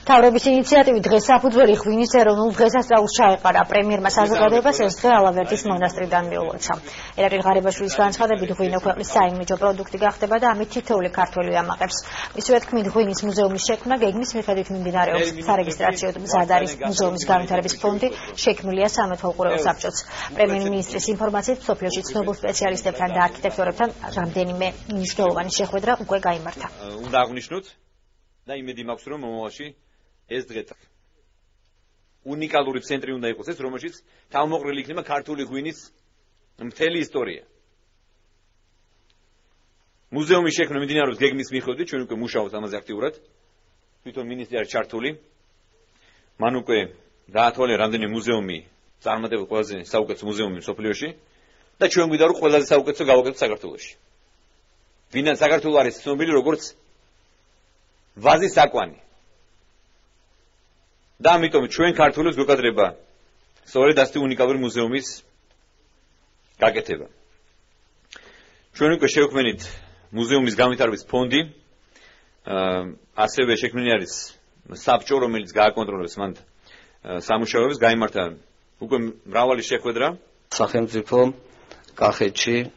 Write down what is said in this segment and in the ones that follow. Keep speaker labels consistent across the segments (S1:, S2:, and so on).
S1: მთავრობის ინიციატივით დღეს საფუძველი ღვინის ეროვნულ დღესასწაულს ჩაეყარა. პრემიერმა საზოგადოებას ეს დღე ალავერდის მონასტრიდან მიულოცა. ერაკლი ღარიბაშვილის განცხადებით, ღვინო ქვეყნის საიმიჯო პროდუქტი გახდება და ამით თითოეული ქართველი ამაყებს. მისივე თქმით, ღვინის მუზეუმის შექმნა გეგმის მიხედვით მიმდინარეობს. სარეგისტრაციო მზად არის მუზეუმის განვითარების ფონდი, შექმნილია სამეთვალყურეო საბჭოც. პრემიერ-მინისტრის ინფორმაციით, მსოფლიოში ცნობილ სპეციალისტებთან და არქიტექტორებთან რამდენიმე მნიშვნელოვანი შეხვედრა უკვე გაიმართა.
S2: უნდა აღნიშნოთ და იმედი მაქვს, რომ მომავალში ეს დღე უნიკალური ცენტრი უნდა იყოს ეს, რომელშიც თავმოყრილი იქნება ქართული ღვინის მთელი ისტორია. მუზეუმის შექმნა მიმდინარეობს გეგმის მიხედვით, ჩვენ უკვე მუშაობთ ამაზე აქტიურად. თვითონ მინისტრი არის ჩართული. მან უკვე დაათვალა რამდენი მუზეუმი წარმატებულ ყველაზე საუკეთესო მუზეუმი მსოფლიოში და ჩვენ გვინდა რომ ყველაზე საუკეთესო გავაკეთოთ საქართველოში. ვინაც საქართველო არის ცნობილი როგორც ვაზის საკვანი. და ამიტომ ჩვენ ქართულებს გვეკადრება სწორედ ასეთი უნიკალური მუზეუმის გაკეთება. ჩვენ უკვე შევქმნით მუზეუმის განვითარების ფონდი, ასევე შექმნილი არის საბჭო, რომელიც გააკონტროლებს მან სამუშაოებს, გაიმართა უკვე მრავალი შეხვედრა.
S3: სახელმწიფო კახეთში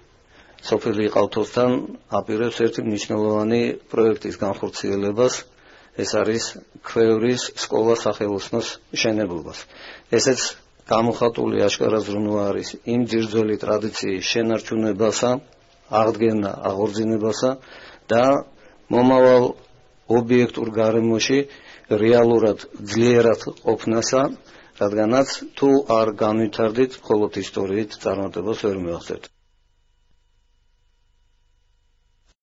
S3: სოფელი ყავთოსთან აპირებს ერთი მნიშვნელოვანი პროექტის განხორციელებას. ეს არის ქვევრის სკოლა სახელოსნოს მშენებლობას. ესეც გამოხატული აშკარაზრუნვა არის იმ ძირძველი ტრადიციის შენარჩუნებასა, აღდგენა, აღორძინებასა და მომავალ ობიექტურ გარემოში რეალურად ძლიერად ყოფნასა, რადგანაც თუ არ განვითარდით, მხოლოდ ისტორიით წარმატებას ვერ მივახცევთ.